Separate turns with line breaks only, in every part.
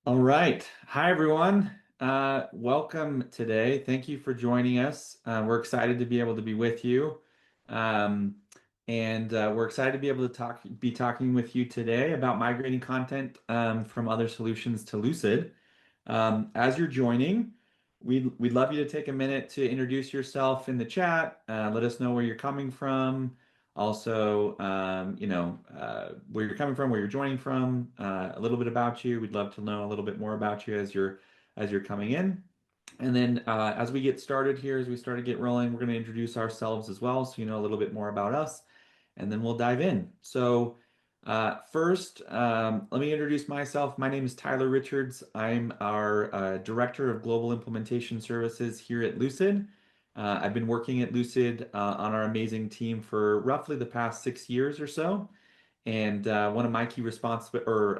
All right. Hi, everyone. Welcome today. Thank you for joining us. We're excited to be able to be with you. Um, and we're excited to be able to be talking with you today about migrating content from other solutions to Lucid. As you're joining, we'd love you to take a minute to introduce yourself in the chat. Let us know where you're coming from. Also, where you're coming from, where you're joining from, a little bit about you. We'd love to know a little bit more about you as you're coming in. And then as we get started here, as we start to get rolling, we're going to introduce ourselves as well, so you know a little bit more about us, and then we'll dive in. So first, let me introduce myself. My name is Tyler Richards. I'm our Director of Global Implementation Services here at Lucid. I've been working at Lucid on our amazing team for roughly the past 6 years or so. And one of my key responsible, or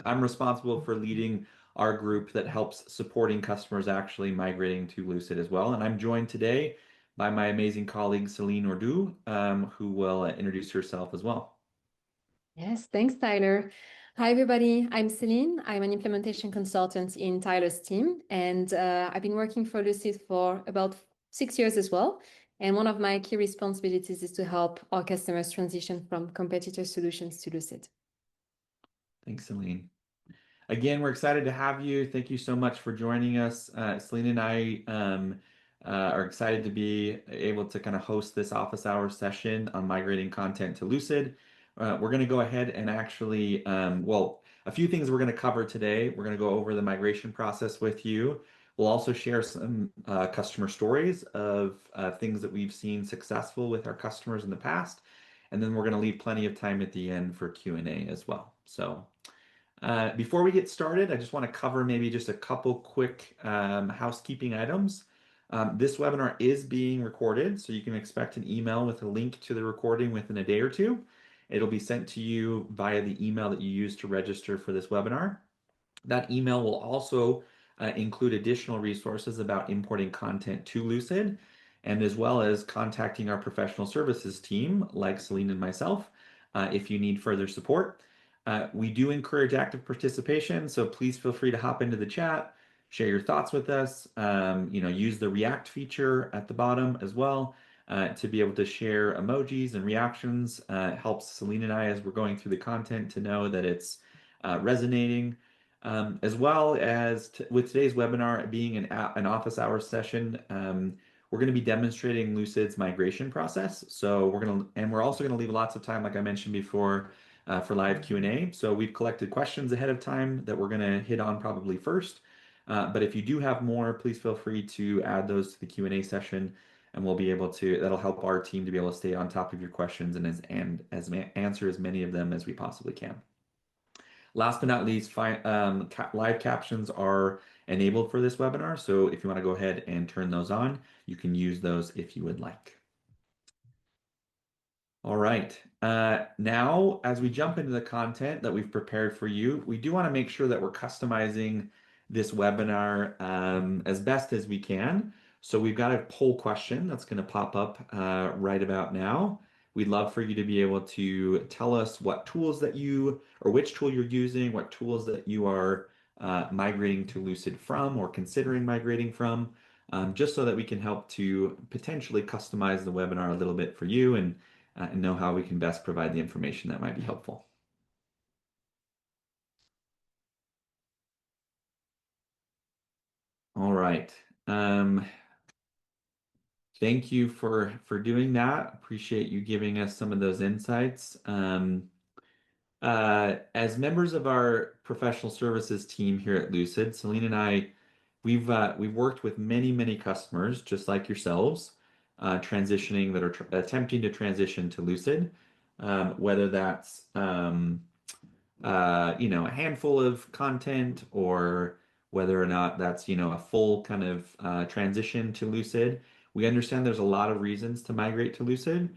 I'm responsible for leading our group that helps supporting customers actually migrating to Lucid as well. And I'm joined today by my amazing colleague Celine Ordu, who will introduce herself as well.
Yes, thanks, Tyler. Hi, everybody. I'm Celine. I'm an implementation consultant in Tyler's team, and I've been working for Lucid for about 6 years as well. And one of my key responsibilities is to help our customers transition from competitor solutions to Lucid.
Thanks, Celine. Again, we're excited to have you. Thank you so much for joining us. Selena and I are excited to be able to kind of host this office hours session on migrating content to Lucid. We're going to go ahead and actually, a few things we're going to cover today. We're going to go over the migration process with you. We'll also share some customer stories of things that we've seen successful with our customers in the past. And then we're going to leave plenty of time at the end for Q&A as well. So. Before we get started, I just want to cover maybe just a couple quick housekeeping items. This webinar is being recorded, so you can expect an email with a link to the recording within a day or two. It'll be sent to you via the email that you used to register for this webinar. That email will also include additional resources about importing content to Lucid, and as well as contacting our professional services team, like Celine and myself, if you need further support. We do encourage active participation, so please feel free to hop into the chat, share your thoughts with us. Use the React feature at the bottom as well to be able to share emojis and reactions. Helps Celine and I as we're going through the content to know that it's resonating. As well as with today's webinar being an office hours session, we're going to be demonstrating Lucid's migration process. So we're also going to leave lots of time, like I mentioned before, for live Q&A. So we've collected questions ahead of time that we're going to hit on probably first. But if you do have more, please feel free to add those to the Q&A session, and we'll be able to. That'll help our team to be able to stay on top of your questions and answer as many of them as we possibly can. Last but not least, live captions are enabled for this webinar. So if you want to go ahead and turn those on, you can use those if you would like. All right. Now, as we jump into the content that we've prepared for you, we do want to make sure that we're customizing this webinar as best as we can. So we've got a poll question that's going to pop up right about now. We'd love for you to be able to tell us what tools that you, or which tool you're using, what tools that you are migrating to Lucid from or considering migrating from, just so that we can help to potentially customize the webinar a little bit for you and know how we can best provide the information that might be helpful. All right. Thank you for doing that. Appreciate you giving us some of those insights. As members of our professional services team here at Lucid, Celine and I, we've worked with many customers just like yourselves, transitioning that are attempting to transition to Lucid, whether that's a handful of content or whether or not that's, a full kind of transition to Lucid. We understand there's a lot of reasons to migrate to Lucid.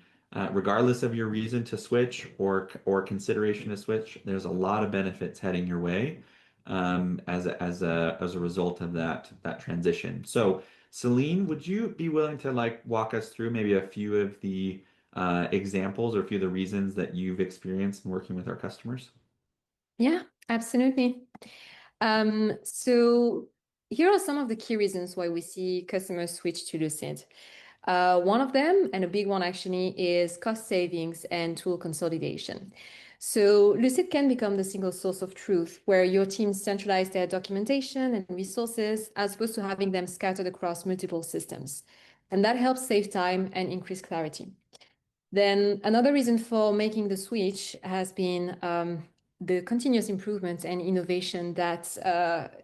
Regardless of your reason to switch or consideration to switch, there's a lot of benefits heading your way as a result of that transition. So, Celine, would you be willing to walk us through maybe a few of the examples or a few of the reasons that you've experienced in working with our customers?
Yeah, absolutely. So here are some of the key reasons why we see customers switch to Lucid. One of them, and a big one actually, is cost savings and tool consolidation. So Lucid can become the single source of truth where your teams centralize their documentation and resources as opposed to having them scattered across multiple systems. And that helps save time and increase clarity. Then another reason for making the switch has been the continuous improvements and innovation that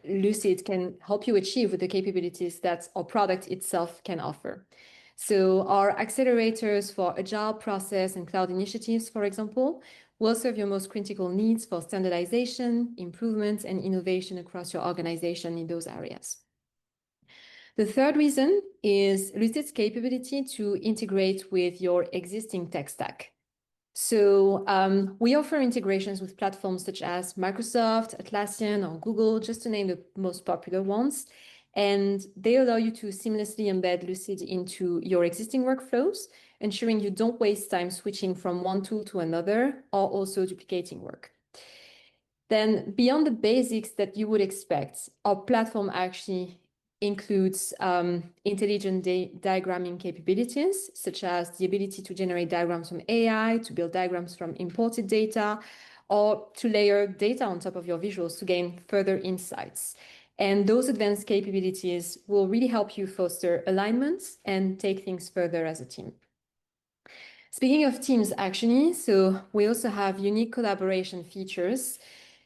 Lucid can help you achieve with the capabilities that our product itself can offer. So our accelerators for agile process and cloud initiatives, for example, will serve your most critical needs for standardization, improvements, and innovation across your organization in those areas. The third reason is Lucid's capability to integrate with your existing tech stack. So we offer integrations with platforms such as Microsoft, Atlassian, or Google, just to name the most popular ones. And they allow you to seamlessly embed Lucid into your existing workflows, ensuring you don't waste time switching from one tool to another or also duplicating work. Then beyond the basics that you would expect, our platform actually includes intelligent diagramming capabilities, such as the ability to generate diagrams from AI, to build diagrams from imported data, or to layer data on top of your visuals to gain further insights. And those advanced capabilities will really help you foster alignments and take things further as a team. Speaking of teams, actually, so we also have unique collaboration features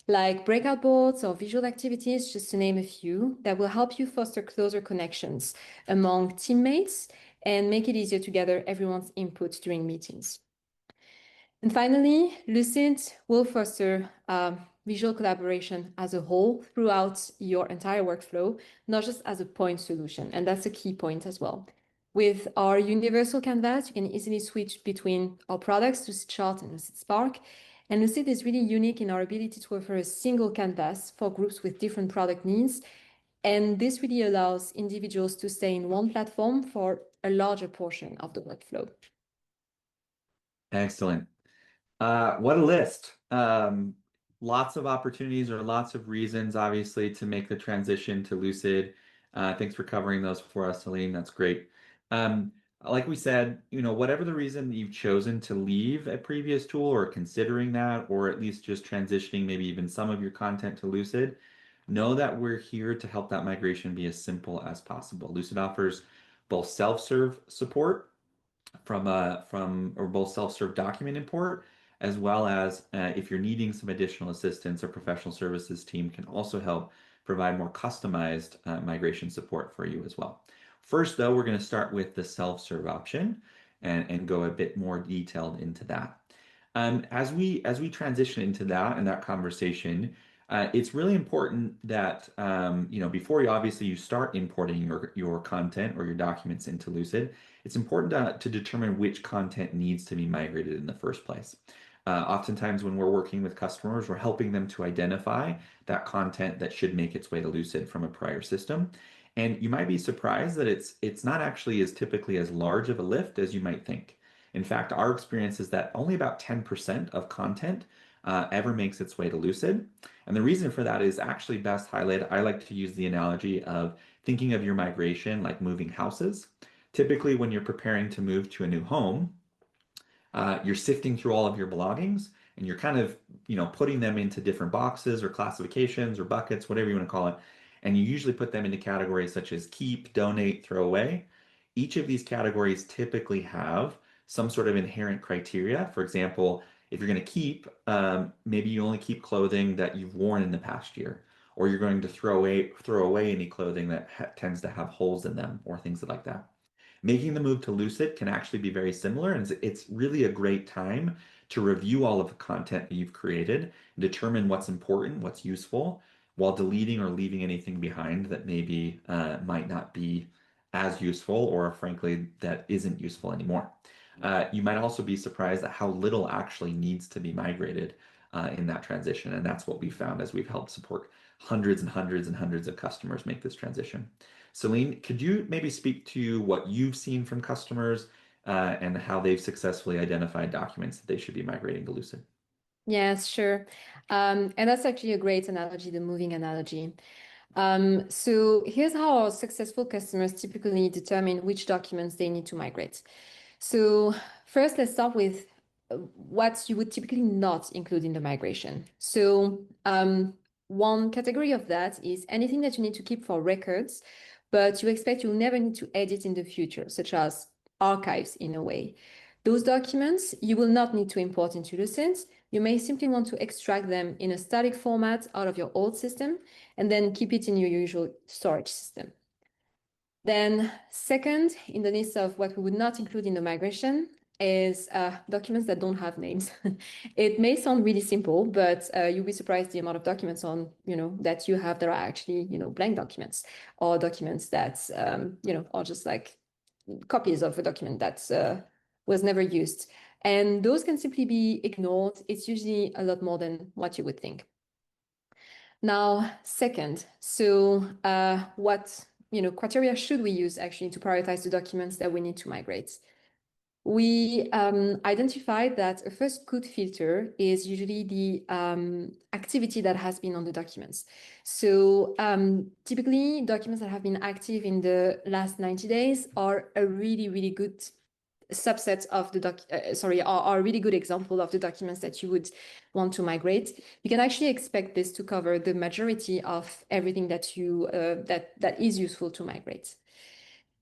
like breakout boards or visual activities, just to name a few, that will help you foster closer connections among teammates and make it easier to gather everyone's input during meetings. And finally, Lucid will foster visual collaboration as a whole throughout your entire workflow, not just as a point solution. And that's a key point as well. With our universal canvas, you can easily switch between our products, lucidchart and lucidspark. And Lucid is really unique in our ability to offer a single canvas for groups with different product needs. And this really allows individuals to stay in one platform for a larger portion of the workflow.
Excellent. What a list. Lots of opportunities or lots of reasons, obviously, to make the transition to Lucid. Thanks for covering those for us, Celine. That's great. Like we said, whatever the reason you've chosen to leave a previous tool or considering that, or at least just transitioning maybe even some of your content to Lucid, know that we're here to help that migration be as simple as possible. Lucid offers both self-serve support from or both self-serve document import as well as if you're needing some additional assistance, our professional services team can also help provide more customized migration support for you as well. First, though, we're going to start with the self-serve option and go a bit more detailed into that. As we transition into that and that conversation, it's really important that before you start importing your content or your documents into Lucid, it's important to determine which content needs to be migrated in the first place. Oftentimes, when we're working with customers, we're helping them to identify that content that should make its way to Lucid from a prior system. And you might be surprised that it's not actually as typically as large of a lift as you might think. In fact, our experience is that only about 10% of content ever makes its way to Lucid. And the reason for that is actually best highlighted. I like to use the analogy of thinking of your migration like moving houses. Typically, when you're preparing to move to a new home, you're sifting through all of your belongings and you're kind of, putting them into different boxes or classifications or buckets, whatever you want to call it. And you usually put them into categories such as keep, donate, throw away. Each of these categories typically have some sort of inherent criteria. For example, if you're going to keep, maybe you only keep clothing that you've worn in the past year, or you're going to throw away any clothing that tends to have holes in them, or things like that. Making the move to Lucid can actually be very similar, and it's really a great time to review all of the content that you've created and determine what's important, what's useful, while deleting or leaving anything behind that maybe might not be as useful or frankly that isn't useful anymore. You might also be surprised at how little actually needs to be migrated in that transition, and that's what we found as we've helped support hundreds and hundreds and hundreds of customers make this transition. Celine, could you maybe speak to what you've seen from customers and how they've successfully identified documents that they should be migrating to Lucid?
Yes, sure. And that's actually a great analogy, the moving analogy. So here's how our successful customers typically determine which documents they need to migrate. So first, let's start with what you would typically not include in the migration. So one category of that is anything that you need to keep for records, but you expect you'll never need to edit in the future, such as archives in a way. Those documents you will not need to import into Lucid. You may simply want to extract them in a static format out of your old system and then keep it in your usual storage system. Then second, in the list of what we would not include in the migration is documents that don't have names. It may sound really simple, but you'll be surprised the amount of documents that you have that are actually, blank documents or documents that, are just like copies of a document that was never used. And those can simply be ignored. It's usually a lot more than what you would think. Now, second, so what criteria should we use actually to prioritize the documents that we need to migrate? We identified that a first good filter is usually the activity that has been on the documents. So typically, documents that have been active in the last 90 days are a really, really good subset of the are a really good example of the documents that you would want to migrate. You can actually expect this to cover the majority of everything that you that is useful to migrate.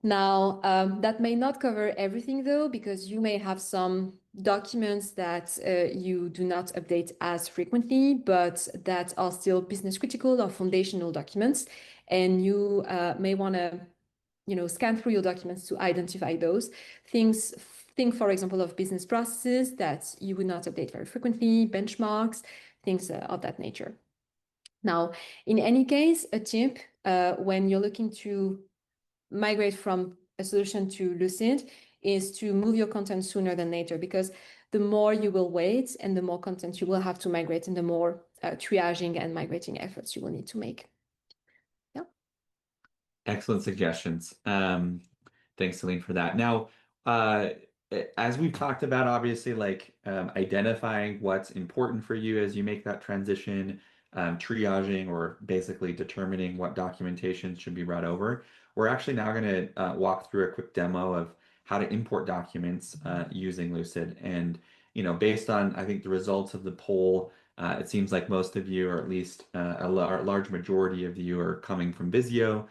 Now, that may not cover everything though, because you may have some documents that you do not update as frequently, but that are still business critical or foundational documents, and you may want to scan through your documents to identify those things. Think, for example, of business processes that you would not update very frequently, benchmarks, things of that nature. Now, in any case, a tip when you're looking to migrate from a solution to Lucid is to move your content sooner than later, because the more you will wait and the more content you will have to migrate and the more triaging and migrating efforts you will need to make. Yeah.
Excellent suggestions. Thanks, Celine, for that. Now, uh, as we've talked about, obviously, like identifying what's important for you as you make that transition, triaging or basically determining what documentation should be brought over. We're actually now going to walk through a quick demo of how to import documents using Lucid. And, based on, I think, the results of the poll, it seems like most of you, or at least a large majority of you, are coming from Visio,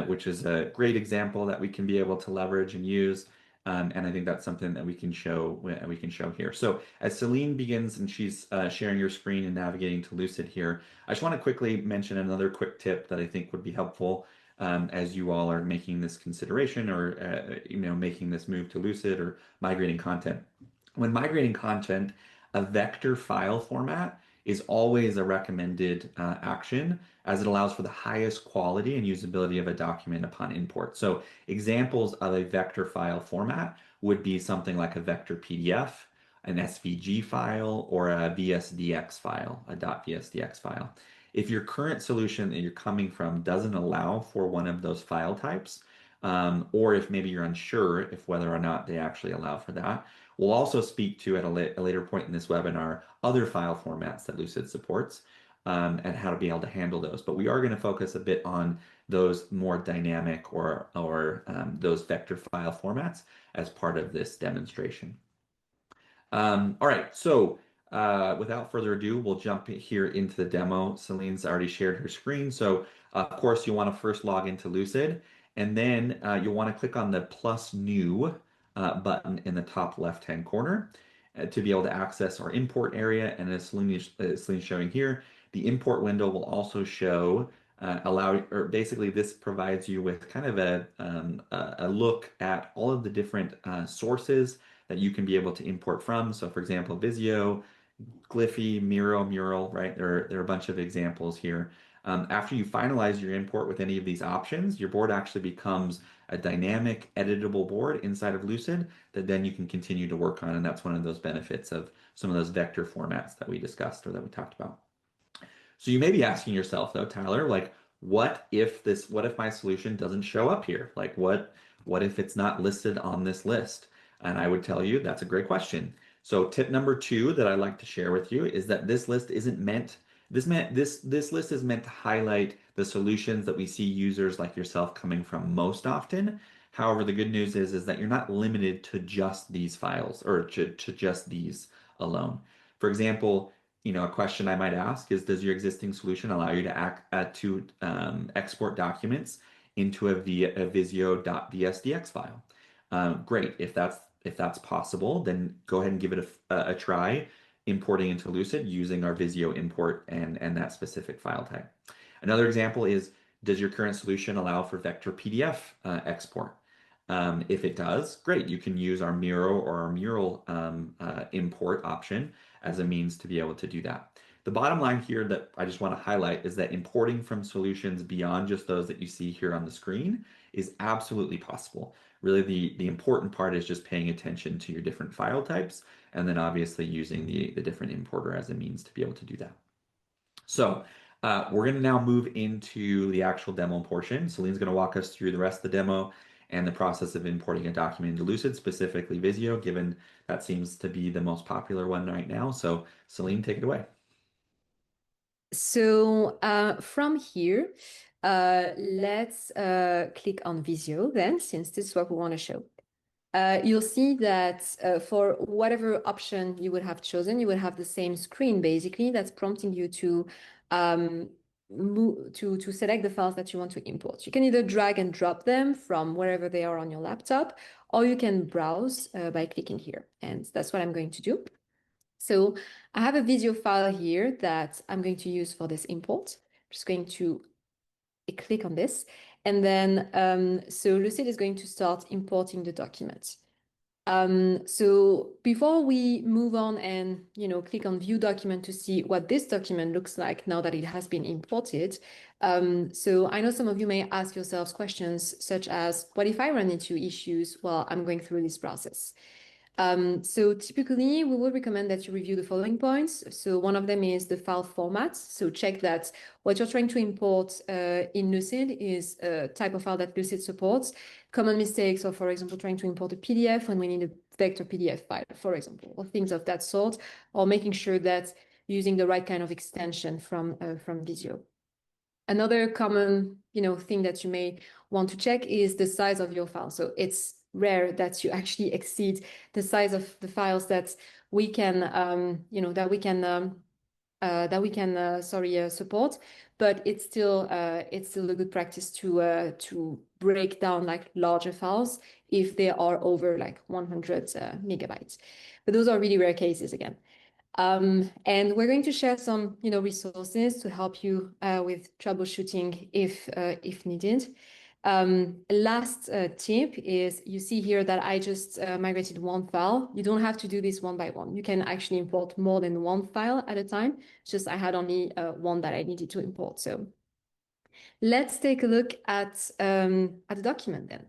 which is a great example that we can be able to leverage and use. And I think that's something that we can show here. So as Celine begins and she's sharing your screen and navigating to Lucid here, I just want to quickly mention another quick tip that I think would be helpful as you all are making this consideration or making this move to Lucid or migrating content. When migrating content, a vector file format is always a recommended action, as it allows for the highest quality and usability of a document upon import. So examples of a vector file format would be something like a vector PDF, an SVG file, or a VSDX file, a .vsdx file. If your current solution that you're coming from doesn't allow for one of those file types, or if maybe you're unsure if whether or not they actually allow for that, we'll also speak to at a later point in this webinar other file formats that Lucid supports and how to be able to handle those. But we are going to focus a bit on those more dynamic or those vector file formats as part of this demonstration. All right, so without further ado, we'll jump here into the demo. Celine's already shared her screen. So of course, you want to first log into Lucid, and then you'll want to click on the plus new button in the top left-hand corner to be able to access our import area. And as Celine's showing here, the import window will also show basically this provides you with kind of a look at all of the different sources that you can be able to import from. So for example, Visio, Glyphy, Miro, Mural, right? There are a bunch of examples here. After you finalize your import with any of these options, your board actually becomes a dynamic editable board inside of Lucid that then you can continue to work on. And that's one of those benefits of some of those vector formats that we discussed or that we talked about. So you may be asking yourself though, Tyler, like, what if my solution doesn't show up here? Like what if it's not listed on this list? And I would tell you that's a great question. So tip number two that I'd like to share with you is that this list isn't meant this list is meant to highlight the solutions that we see users like yourself coming from most often. However, the good news is that you're not limited to just these files or to just these alone. For example, a question I might ask is, does your existing solution allow you to export documents into a Visio.vsdx file? Great. If that's possible, then go ahead and give it a try importing into Lucid using our Visio import and that specific file type. Another example is, does your current solution allow for vector PDF export? If it does, great. You can use our Miro or our Mural import option as a means to be able to do that. The bottom line here that I just want to highlight is that importing from solutions beyond just those that you see here on the screen is absolutely possible. Really, the important part is just paying attention to your different file types and then obviously using the different importer as a means to be able to do that. So we're going to now move into the actual demo portion. Celine's going to walk us through the rest of the demo and the process of importing a document into Lucid, specifically Visio, given that seems to be the most popular one right now. So Celine, take it away.
So from here, let's click on Visio then, since this is what we want to show. You'll see that for whatever option you would have chosen, you would have the same screen basically that's prompting you to to select the files that you want to import. You can either drag and drop them from wherever they are on your laptop, or you can browse by clicking here. And that's what I'm going to do. So I have a Visio file here that I'm going to use for this import. I'm just going to click on this. And then, so Lucid is going to start importing the document. So before we move on and, click on view document to see what this document looks like now that it has been imported. So I know some of you may ask yourselves questions such as, what if I run into issues while I'm going through this process? So typically we would recommend that you review the following points. So one of them is the file format. So check that what you're trying to import in Lucid is a type of file that Lucid supports. Common mistakes are, for example, trying to import a PDF when we need a vector PDF file, for example, or things of that sort, or making sure that using the right kind of extension from Visio. Another common, thing that you may want to check is the size of your file. So it's rare that you actually exceed the size of the files that we can, support. But it's still a good practice to break down like larger files if they are over like 100 megabytes. But those are really rare cases again. And we're going to share some, resources to help you with troubleshooting if needed. Last tip is you see here that I just migrated one file. You don't have to do this one by one. You can actually import more than one file at a time. It's just I had only one that I needed to import. So let's take a look at the document then.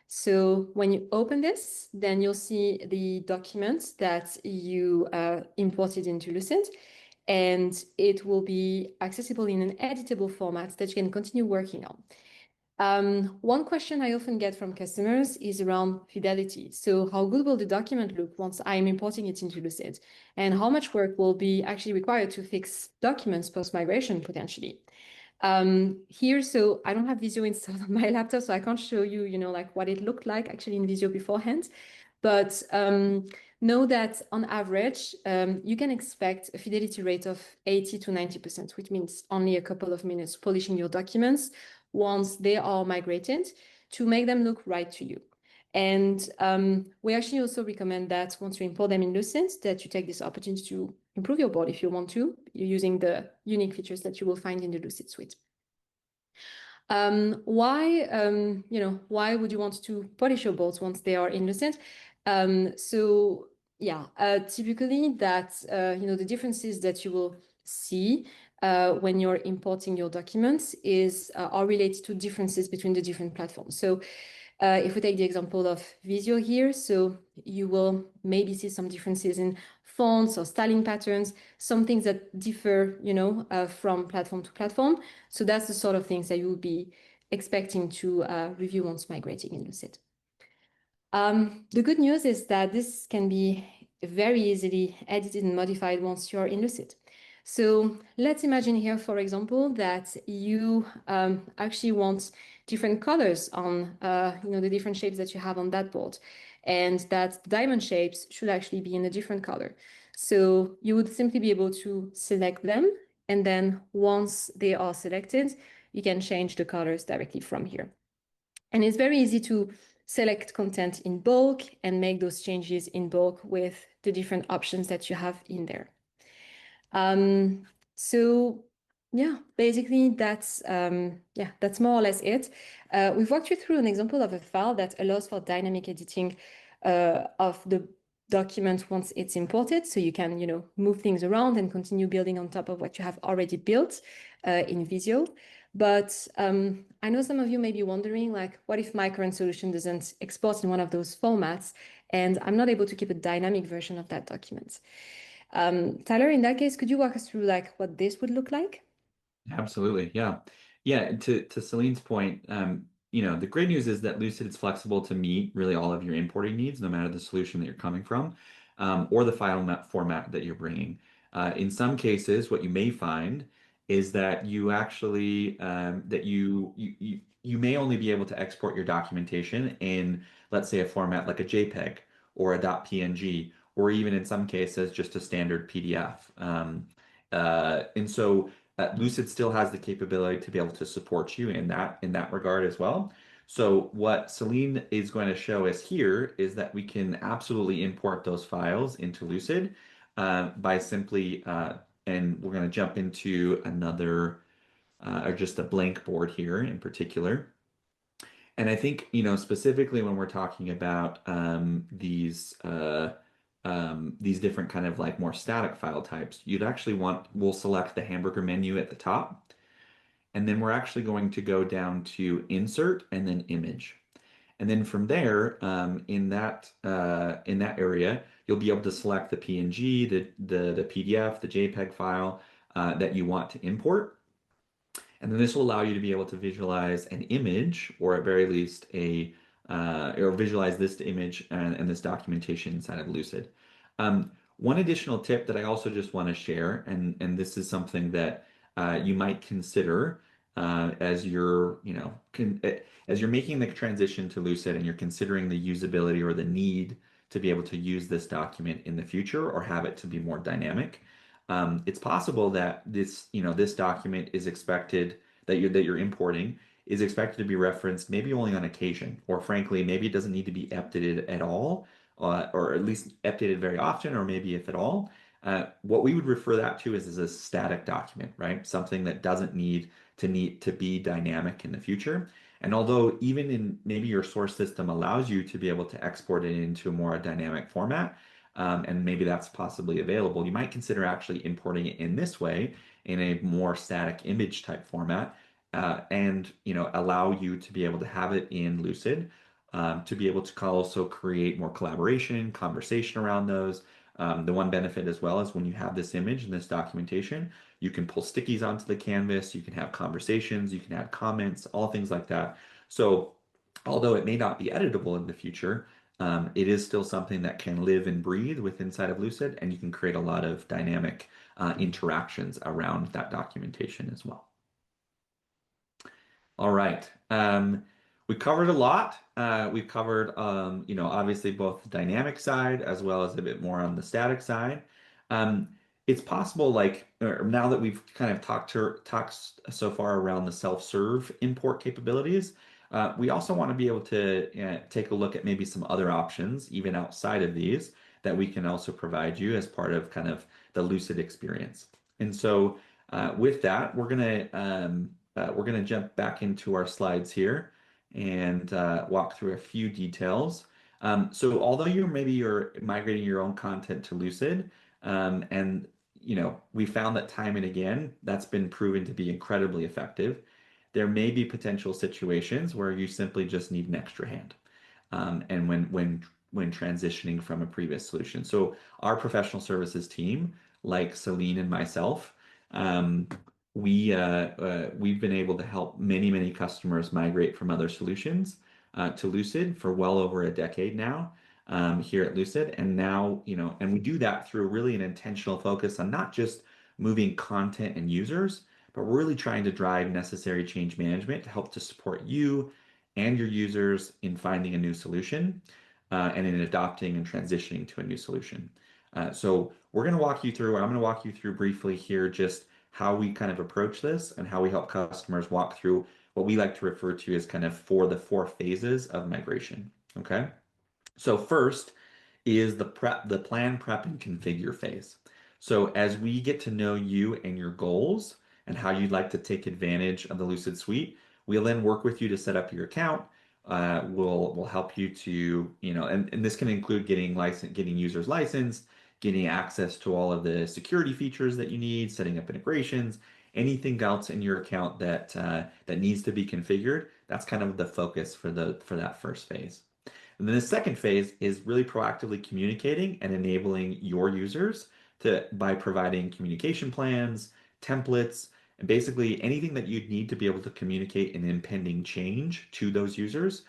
So when you open this, then you'll see the documents that you imported into Lucid, and it will be accessible in an editable format that you can continue working on. One question I often get from customers is around fidelity. So how good will the document look once I'm importing it into Lucid? And how much work will be actually required to fix documents post-migration potentially? Here, so I don't have Visio installed on my laptop, so I can't show you, like what it looked like actually in Visio beforehand. But know that on average, you can expect a fidelity rate of 80 to 90%, which means only a couple of minutes polishing your documents once they are migrated to make them look right to you. And we actually also recommend that once you import them in Lucid, that you take this opportunity to improve your board if you want to, using the unique features that you will find in the Lucid suite. Why would you want to polish your boards once they are in Lucid? Typically that, the differences that you will see when you're importing your documents are related to differences between the different platforms. So if we take the example of Visio here, so you will maybe see some differences in fonts or styling patterns, some things that differ, from platform to platform. So that's the sort of things that you would be expecting to review once migrating in Lucid. The good news is that this can be very easily edited and modified once you're in Lucid. So let's imagine here, for example, that you actually want different colors on the different shapes that you have on that board, and that the diamond shapes should actually be in a different color. So you would simply be able to select them, and then once they are selected, you can change the colors directly from here. And it's very easy to select content in bulk and make those changes in bulk with the different options that you have in there. So yeah, basically that's more or less it. We've walked you through an example of a file that allows for dynamic editing of the document once it's imported, so you can move things around and continue building on top of what you have already built in Visio. But I know some of you may be wondering, like, what if my current solution doesn't export in one of those formats, and I'm not able to keep a dynamic version of that document? Tyler, in that case, could you walk us through like what this would look like?
Absolutely. Yeah. Yeah. To Celine's point, the great news is that Lucid is flexible to meet really all of your importing needs, no matter the solution that you're coming from, or the format that you're bringing. In some cases, what you may find is that you actually that you may only be able to export your documentation in, let's say, a format like a JPEG or a .png, or even in some cases just a standard PDF. And so Lucid still has the capability to be able to support you in that regard as well. So what Celine is going to show us here is that we can absolutely import those files into Lucid by simply, and we're going to jump into another or just a blank board here in particular. And I think, specifically when we're talking about these different kind of like more static file types, we'll select the hamburger menu at the top, and then we're actually going to go down to insert and then image. And then from there, in that area, you'll be able to select the PNG, the PDF, the JPEG file that you want to import. And then this will allow you to be able to visualize an image, or at very least or visualize this image and this documentation inside of Lucid. One additional tip that I also just want to share, and this is something that you might consider as as you're making the transition to Lucid and you're considering the usability or the need to be able to use this document in the future or have it to be more dynamic. It's possible that this document is expected that you're importing is expected to be referenced maybe only on occasion, or frankly, maybe it doesn't need to be updated at all, or at least updated very often, or maybe if at all. What we would refer that to is as a static document, right? Something that doesn't need to be dynamic in the future. And although even in maybe your source system allows you to be able to export it into a more dynamic format, and maybe that's possibly available, you might consider actually importing it in this way in a more static image type format, and allow you to be able to have it in Lucid, to be able to also create more collaboration, conversation around those. The one benefit as well is when you have this image and this documentation, you can pull stickies onto the canvas, you can have conversations, you can add comments, all things like that. So although it may not be editable in the future, it is still something that can live and breathe with inside of Lucid, and you can create a lot of dynamic interactions around that documentation as well. All right. We covered a lot. We've covered, obviously both the dynamic side as well as a bit more on the static side. Um, it's possible, like, now that we've kind of talked so far around the self-serve import capabilities, we also want to be able to take a look at maybe some other options, even outside of these, that we can also provide you as part of kind of the Lucid experience. And so, with that, we're gonna jump back into our slides here and walk through a few details. So although you're migrating your own content to Lucid, and we found that time and again that's been proven to be incredibly effective. There may be potential situations where you simply just need an extra hand, and when transitioning from a previous solution. So our professional services team, like Celine and myself, um, we've been able to help many customers migrate from other solutions to Lucid for well over a decade now. here at Lucid. And now, and we do that through really an intentional focus on not just moving content and users, but we're really trying to drive necessary change management to help to support you and your users in finding a new solution and in adopting and transitioning to a new solution. So we're going to walk you through, or I'm going to walk you through briefly here, just how we kind of approach this and how we help customers walk through what we like to refer to as kind of the four phases of migration. Okay. So first is the plan, prep, and configure phase. So as we get to know you and your goals and how you'd like to take advantage of the Lucid Suite, we'll then work with you to set up your account. We'll help you to, and this can include getting users licensed, getting access to all of the security features that you need, setting up integrations, anything else in your account that needs to be configured. That's kind of the focus for that first phase. And then the second phase is really proactively communicating and enabling your users by providing communication plans, templates, and basically anything that you'd need to be able to communicate an impending change to those users.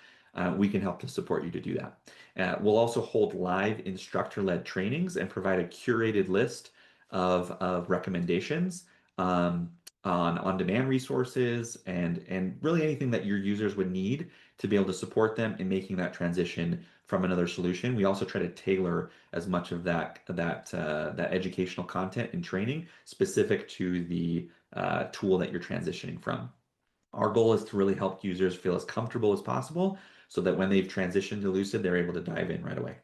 We can help to support you to do that. We'll also hold live instructor-led trainings and provide a curated list of recommendations on on-demand resources and really anything that your users would need to be able to support them in making that transition from another solution. We also try to tailor as much of that educational content and training specific to the tool that you're transitioning from. Our goal is to really help users feel as comfortable as possible so that when they've transitioned to Lucid, they're able to dive in right away.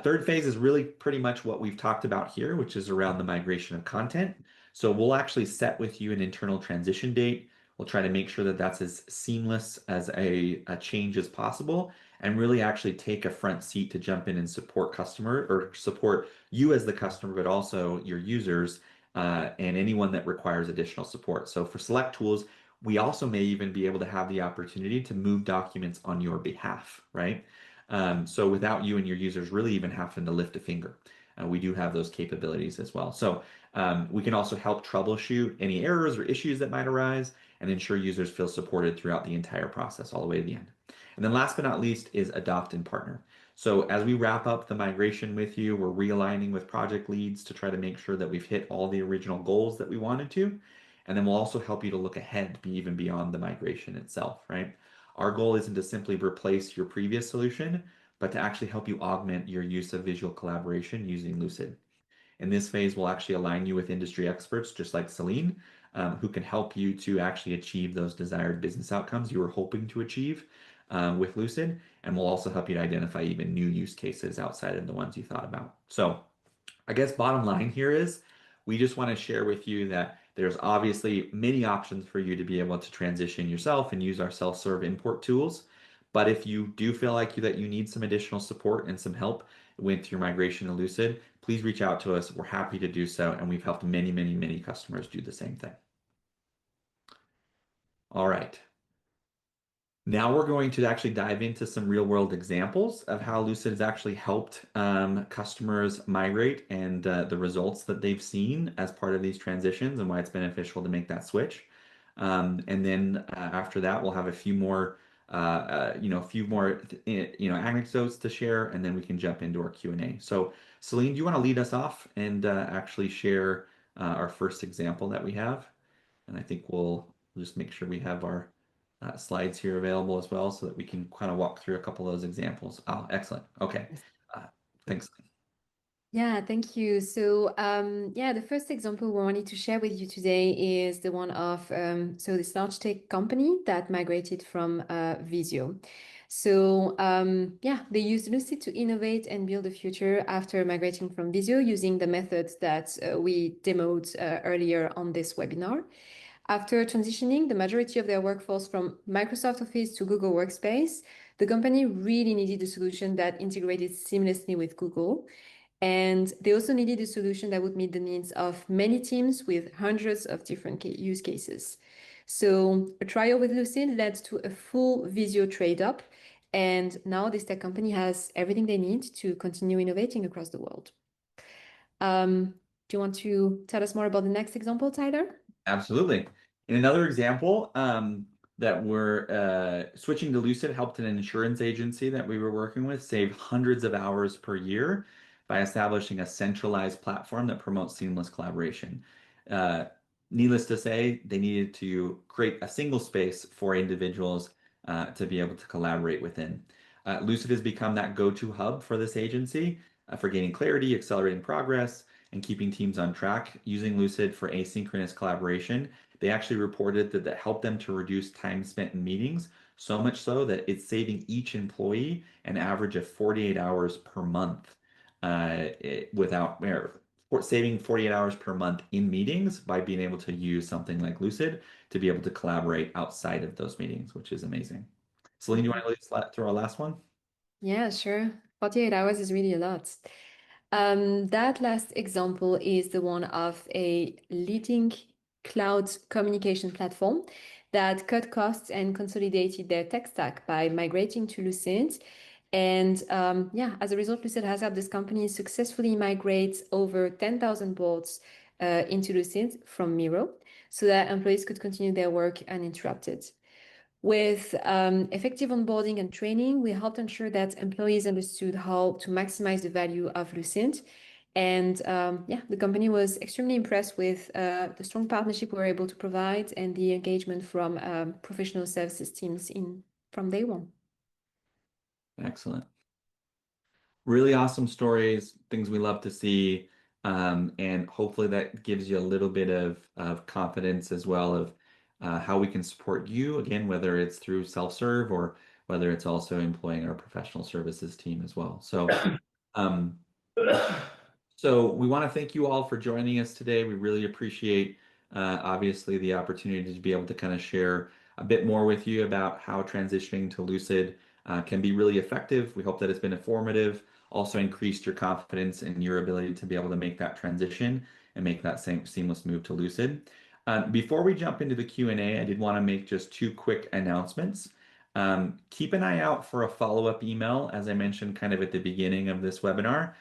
Third phase is really pretty much what we've talked about here, which is around the migration of content. So we'll actually set with you an internal transition date. We'll try to make sure that that's as seamless as a change as possible and really actually take a front seat to jump in and support customer or support you as the customer, but also your users and anyone that requires additional support. So for select tools, we also may even be able to have the opportunity to move documents on your behalf, right? So without you and your users really even having to lift a finger, we do have those capabilities as well. So we can also help troubleshoot any errors or issues that might arise and ensure users feel supported throughout the entire process all the way to the end. And then last but not least is adopt and partner. So as we wrap up the migration with you, we're realigning with project leads to try to make sure that we've hit all the original goals that we wanted to. And then we'll also help you to look ahead, be even beyond the migration itself, right? Our goal isn't to simply replace your previous solution, but to actually help you augment your use of visual collaboration using Lucid. In this phase, we'll actually align you with industry experts, just like Celine, who can help you to actually achieve those desired business outcomes you were hoping to achieve with Lucid. And we'll also help you to identify even new use cases outside of the ones you thought about. So I guess bottom line here is we just want to share with you that there's obviously many options for you to be able to transition yourself and use our self-serve import tools. But if you do feel like that you need some additional support and some help with your migration to Lucid, please reach out to us. We're happy to do so, and we've helped many, many, many customers do the same thing. All right. Now we're going to actually dive into some real world examples of how Lucid has actually helped customers migrate and the results that they've seen as part of these transitions and why it's beneficial to make that switch. And then after that, we'll have a few more, anecdotes to share, and then we can jump into our Q&A. So, Celine, do you want to lead us off and actually share our first example that we have? And I think we'll just make sure we have our slides here available as well so that we can kind of walk through a couple of those examples. Oh, excellent. Okay.
Yes.
Uh, thanks.
Yeah, thank you. So, yeah, the first example we wanted to share with you today is the one of this large tech company that migrated from Visio. So, yeah, they used Lucid to innovate and build the future after migrating from Visio using the methods that we demoed earlier on this webinar. After transitioning the majority of their workforce from Microsoft Office to Google Workspace, the company really needed a solution that integrated seamlessly with Google. And they also needed a solution that would meet the needs of many teams with hundreds of different use cases. So a trial with Lucid led to a full Visio trade-up. And now this tech company has everything they need to continue innovating across the world. Do you want to tell us more about the next example, Tyler?
Absolutely. In another example, that were switching to Lucid helped an insurance agency that we were working with save hundreds of hours per year by establishing a centralized platform that promotes seamless collaboration. Uh, Needless to say, they needed to create a single space for individuals to be able to collaborate within. Lucid has become that go-to hub for this agency for gaining clarity, accelerating progress, and keeping teams on track. Using Lucid for asynchronous collaboration, they actually reported that that helped them to reduce time spent in meetings, so much so that it's saving each employee an average of 48 hours per month without or saving 48 hours per month in meetings by being able to use something like Lucid to be able to collaborate outside of those meetings, which is amazing. Celine, you want to throw our last one?
Yeah, sure. 48 hours is really a lot. That last example is the one of a leading cloud communication platform that cut costs and consolidated their tech stack by migrating to Lucid. And yeah, as a result, Lucid has helped this company successfully migrate over 10,000 boards into Lucid from Miro so that employees could continue their work uninterrupted. With effective onboarding and training, we helped ensure that employees understood how to maximize the value of Lucid. And yeah, the company was extremely impressed with the strong partnership we were able to provide and the engagement from professional services teams in from day one.
Excellent. Really awesome stories, things we love to see. And hopefully that gives you a little bit of confidence as well of how we can support you, again, whether it's through self-serve or whether it's also employing our professional services team as well. Um, so we want to thank you all for joining us today. We really appreciate, obviously, the opportunity to be able to kind of share a bit more with you about how transitioning to Lucid can be really effective. We hope that it's been informative, also increased your confidence in your ability to be able to make that transition and make that same seamless move to Lucid. Before we jump into the Q&A, I did want to make just two quick announcements. Keep an eye out for a follow-up email, as I mentioned kind of at the beginning of this webinar,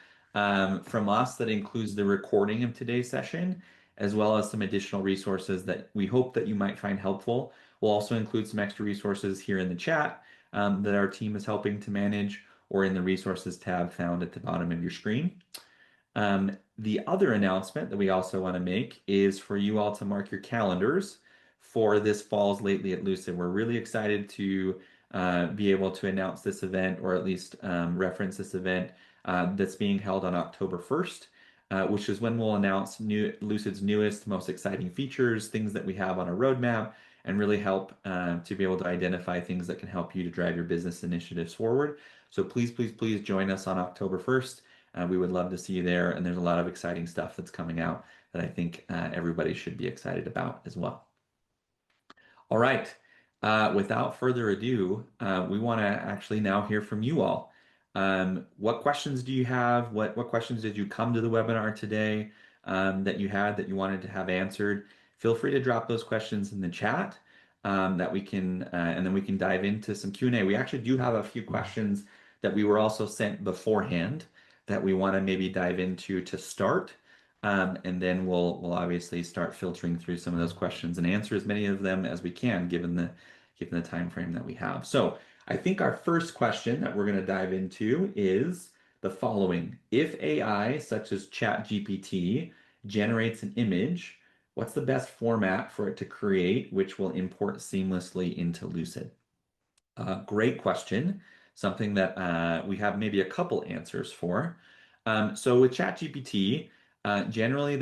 from us that includes the recording of today's session, as well as some additional resources that we hope that you might find helpful. We'll also include some extra resources here in the chat that our team is helping to manage or in the resources tab found at the bottom of your screen. The other announcement that we also want to make is for you all to mark your calendars for this fall's Lately at Lucid. We're really excited to be able to announce this event or at least reference this event that's being held on October 1st, which is when we'll announce Lucid's newest, most exciting features, things that we have on our roadmap, and really help to be able to identify things that can help you to drive your business initiatives forward. So please, please, please join us on October 1st. We would love to see you there, and there's a lot of exciting stuff that's coming out that I think everybody should be excited about as well. All right. Without further ado, we want to actually now hear from you all. What questions do you have? What questions did you come to the webinar today that you had that you wanted to have answered? Feel free to drop those questions in the chat that we can, and then we can dive into some Q&A. We actually do have a few questions that we were also sent beforehand that we want to maybe dive into to start. And then we'll obviously start filtering through some of those questions and answer as many of them as we can, given the time frame that we have. So I think our first question that we're going to dive into is the following. If AI, such as ChatGPT, generates an image, what's the best format for it to create, which will import seamlessly into Lucid? Great question. Something that we have maybe a couple answers for. So with ChatGPT, generally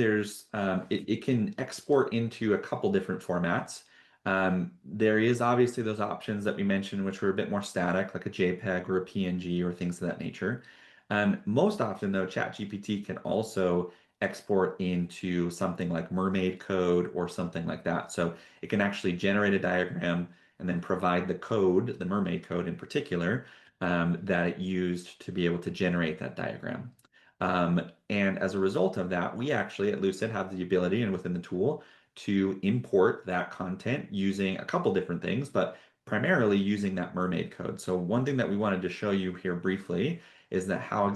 it can export into a couple different formats. There is obviously those options that we mentioned, which were a bit more static, like a JPEG or a PNG or things of that nature. Most often, though, ChatGPT can also export into something like mermaid code or something like that. So it can actually generate a diagram and then provide the code, the mermaid code in particular, that it used to be able to generate that diagram. And as a result of that, we actually at Lucid have the ability and within the tool to import that content using a couple different things, but primarily using that mermaid code. So one thing that we wanted to show you here briefly is that how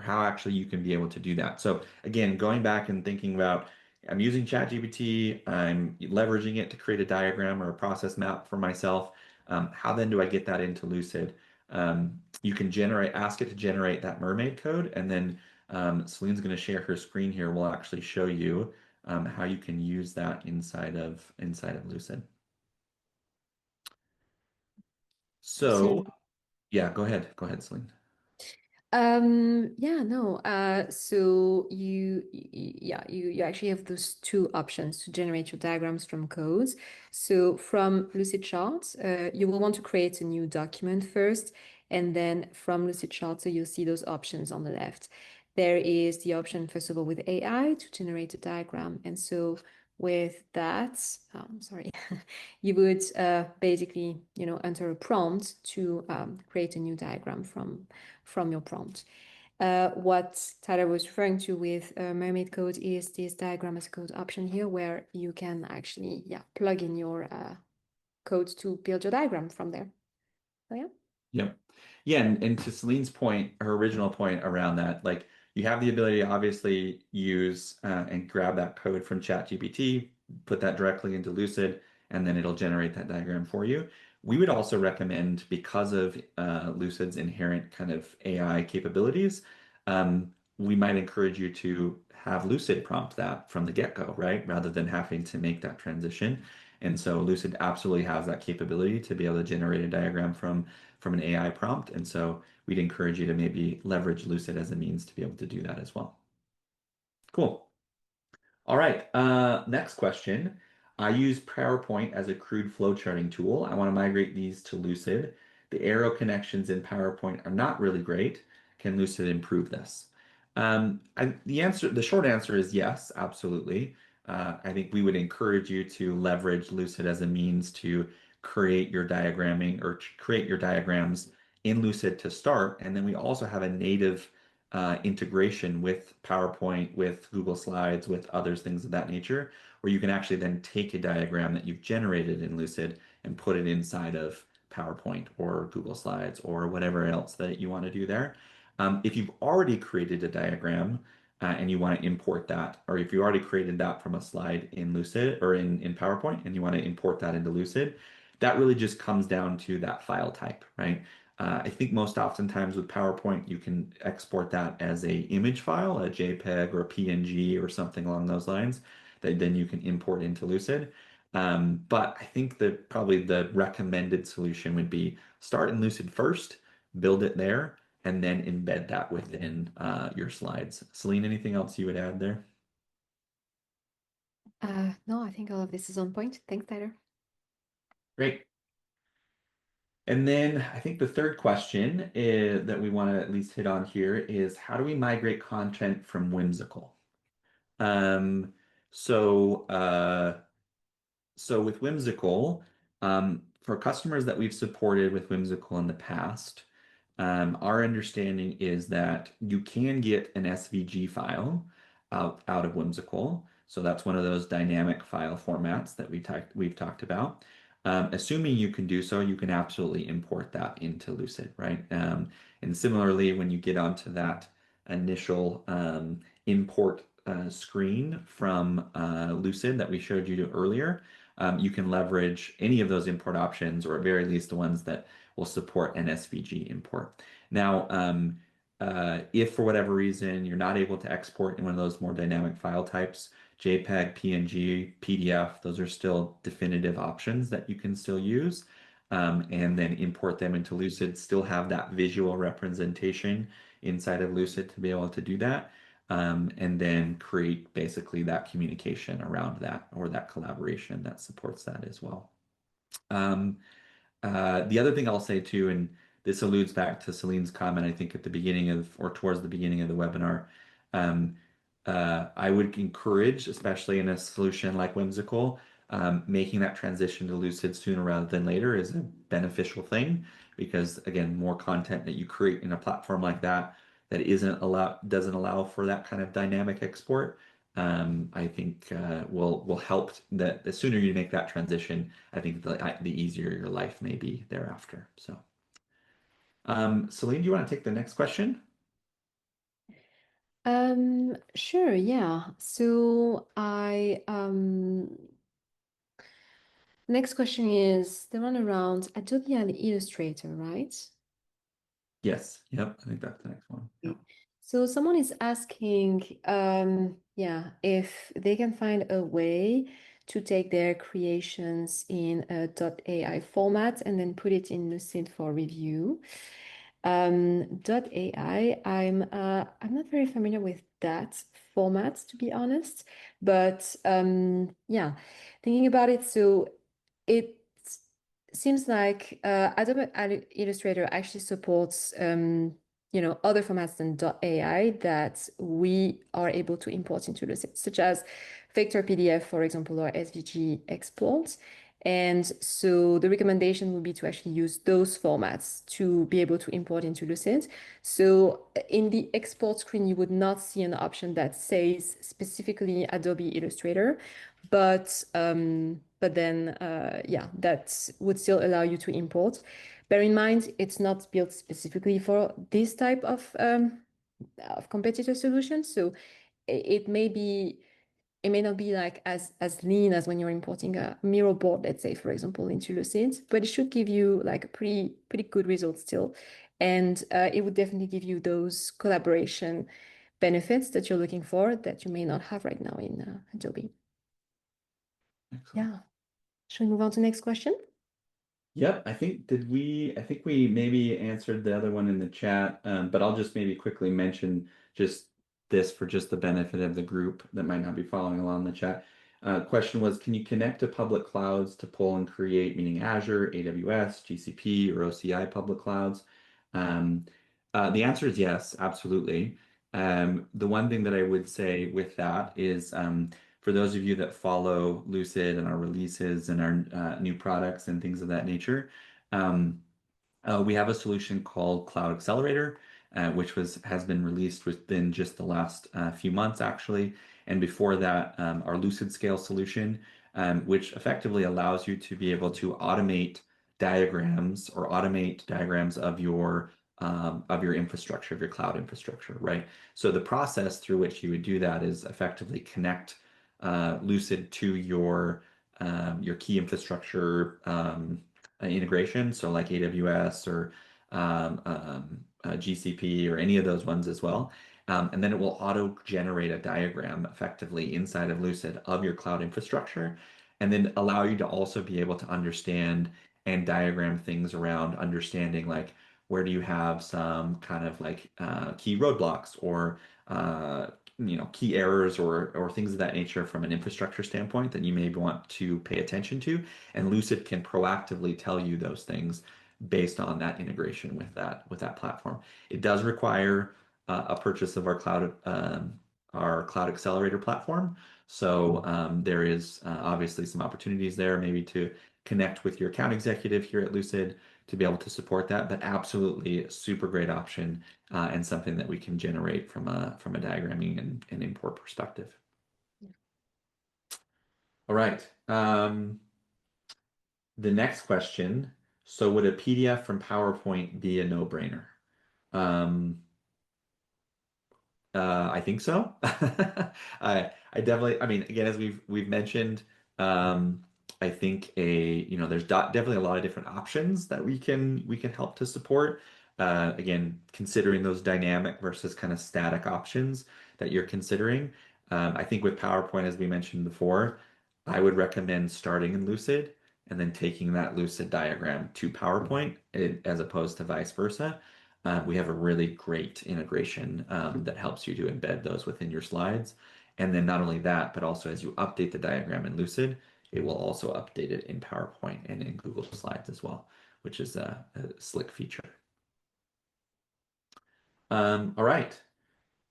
actually you can be able to do that. So again, going back and thinking about I'm using ChatGPT, I'm leveraging it to create a diagram or a process map for myself. How then do I get that into Lucid? You can ask it to generate that mermaid code, and then Celine's going to share her screen here. We'll actually show you how you can use that inside of Lucid. So,
Absolutely.
yeah, go ahead, Celine.
Yeah, no. So you actually have those two options to generate your diagrams from codes. So from lucidchart, you will want to create a new document first, and then from lucidchart, so you'll see those options on the left. There is the option, first of all, with AI to generate a diagram. And so with that, sorry, you would basically, enter a prompt to create a new diagram from your prompt. What Tyler was referring to with Mermaid Code is this diagram as a code option here, where you can actually, plug in your code to build your diagram from there. So yeah.
Yep. Yeah, and to Celine's point, her original point around that, like you have the ability to obviously use and grab that code from ChatGPT, put that directly into Lucid, and then it'll generate that diagram for you. We would also recommend, because of Lucid's inherent kind of AI capabilities, we might encourage you to have Lucid prompt that from the get-go, right? Rather than having to make that transition. And so Lucid absolutely has that capability to be able to generate a diagram from an AI prompt. And so we'd encourage you to maybe leverage Lucid as a means to be able to do that as well. Cool. All right. Next question. I use PowerPoint as a crude flowcharting tool. I want to migrate these to Lucid. The arrow connections in PowerPoint are not really great. Can Lucid improve this? The short answer is yes, absolutely. I think we would encourage you to leverage Lucid as a means to create your diagramming or create your diagrams in Lucid to start. And then we also have a native integration with PowerPoint, with Google Slides, with others, things of that nature, where you can actually then take a diagram that you've generated in Lucid and put it inside of PowerPoint or Google Slides or whatever else that you want to do there. If you've already created a diagram and you want to import that, or if you already created that from a slide in Lucid or in PowerPoint and you want to import that into Lucid, that really just comes down to that file type, right? I think most oftentimes with PowerPoint, you can export that as a image file, a JPEG or a PNG or something along those lines that then you can import into Lucid. But I think that probably the recommended solution would be start in Lucid first, build it there, and then embed that within your slides. Celine, anything else you would add there?
No, I think all of this is on point. Thanks, Tyler.
Great. And then I think the third question that we want to at least hit on here is how do we migrate content from Whimsical? Um, so, uh, so with Whimsical, for customers that we've supported with Whimsical in the past, our understanding is that you can get an SVG file out of Whimsical. So that's one of those dynamic file formats that we've talked about. Assuming you can do so, you can absolutely import that into Lucid, right? And similarly, when you get onto that initial import screen from Lucid that we showed you earlier, you can leverage any of those import options, or at very least the ones that will support an SVG import. Now, if for whatever reason you're not able to export in one of those more dynamic file types, JPEG, PNG, PDF, those are still definitive options that you can still use. And then import them into Lucid, still have that visual representation inside of Lucid to be able to do that. And then create basically that communication around that or that collaboration that supports that as well. Um, the other thing I'll say too, and this alludes back to Celine's comment, I think at the beginning of or towards the beginning of the webinar, um, I would encourage, especially in a solution like Whimsical, making that transition to Lucid sooner rather than later is a beneficial thing because again, more content that you create in a platform like that doesn't allow for that kind of dynamic export. I think will help that the sooner you make that transition, I think the easier your life may be thereafter. So, Celine, do you want to take the next question?
Sure, yeah. So next question is the one around Adobe and Illustrator, right?
Yes. Yep. I think that's the next one. Yeah.
So someone is asking, yeah, if they can find a way to take their creations in a .ai format and then put it in Lucid for review. .ai, I'm not very familiar with that format, to be honest, but yeah, thinking about it, so it seems like Adobe Illustrator actually supports other formats than .ai that we are able to import into Lucid, such as vector PDF, for example, or SVG export. And so the recommendation would be to actually use those formats to be able to import into Lucid. So in the export screen, you would not see an option that says specifically Adobe Illustrator, but then yeah, that would still allow you to import. Bear in mind, it's not built specifically for this type of competitor solution. So it may be it may not be like as lean as when you're importing a mirror board, let's say, for example, into Lucid, but it should give you like a pretty good result still. And it would definitely give you those collaboration benefits that you're looking for that you may not have right now in Adobe.
Excellent.
Yeah. Should we move on to the next question?
Yep, I think we maybe answered the other one in the chat, but I'll just maybe quickly mention just this for just the benefit of the group that might not be following along the chat. Question was, can you connect to public clouds to pull and create, meaning Azure, AWS, GCP, or OCI public clouds? Um, the answer is yes, absolutely. The one thing that I would say with that is for those of you that follow Lucid and our releases and our new products and things of that nature, um, we have a solution called Cloud Accelerator, which has been released within just the last few months, actually. And before that, our Lucid Scale solution, which effectively allows you to be able to automate diagrams or automate diagrams of your infrastructure, of your cloud infrastructure, right? So the process through which you would do that is effectively connect Lucid to your key infrastructure integration, so like AWS or GCP or any of those ones as well. And then it will auto-generate a diagram effectively inside of Lucid of your cloud infrastructure, and then allow you to also be able to understand and diagram things around understanding like where do you have some kind of like key roadblocks or key errors or things of that nature from an infrastructure standpoint that you may want to pay attention to, and Lucid can proactively tell you those things based on that integration with that platform. It does require a purchase of our cloud accelerator platform. So there is obviously some opportunities there, maybe to connect with your account executive here at Lucid to be able to support that. But absolutely, super great option and something that we can generate from a diagramming and import perspective. All right. The next question. So would a PDF from PowerPoint be a no-brainer? Um, I think so. I definitely, I mean, again, as we've mentioned, um, I think there's definitely a lot of different options that we can help to support. Again, considering those dynamic versus kind of static options that you're considering. I think with PowerPoint, as we mentioned before, I would recommend starting in Lucid and then taking that Lucid diagram to PowerPoint as opposed to vice versa. We have a really great integration that helps you to embed those within your slides. And then not only that, but also as you update the diagram in Lucid, it will also update it in PowerPoint and in Google Slides as well, which is a slick feature. All right.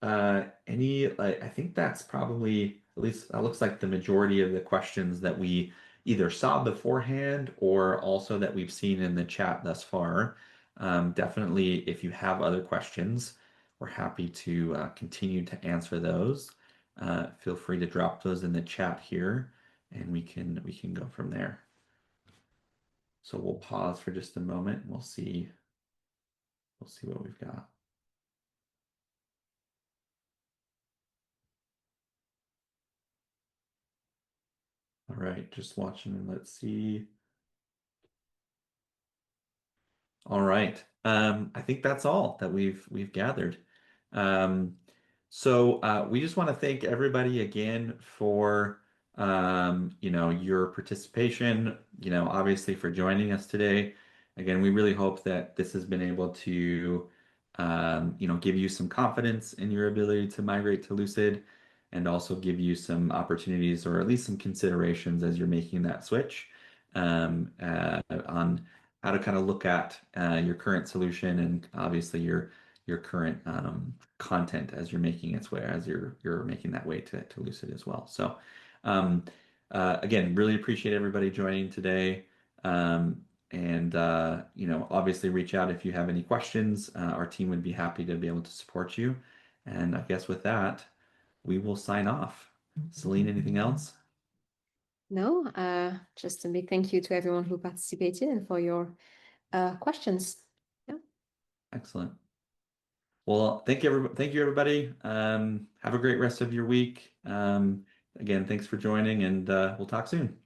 I think that's probably, at least that looks like the majority of the questions that we either saw beforehand or also that we've seen in the chat thus far. Definitely, if you have other questions, we're happy to continue to answer those. Feel free to drop those in the chat here, and we can go from there. So we'll pause for just a moment, and we'll see what we've got. All right, just watching and let's see. All right. I think that's all that we've gathered. Um, we just want to thank everybody again for your participation, obviously for joining us today. Again, we really hope that this has been able to give you some confidence in your ability to migrate to Lucid and also give you some opportunities or at least some considerations as you're making that switch on how to kind of look at your current solution and obviously your current content as you're making its way as you're making that way to Lucid as well. So um, again, really appreciate everybody joining today. And obviously reach out if you have any questions. Our team would be happy to be able to support you. And I guess with that, we will sign off. Celine, anything else?
No, just a big thank you to everyone who participated and for your questions. Yeah.
Excellent. Well, thank you everybody. Have a great rest of your week. Again, thanks for joining and we'll talk soon.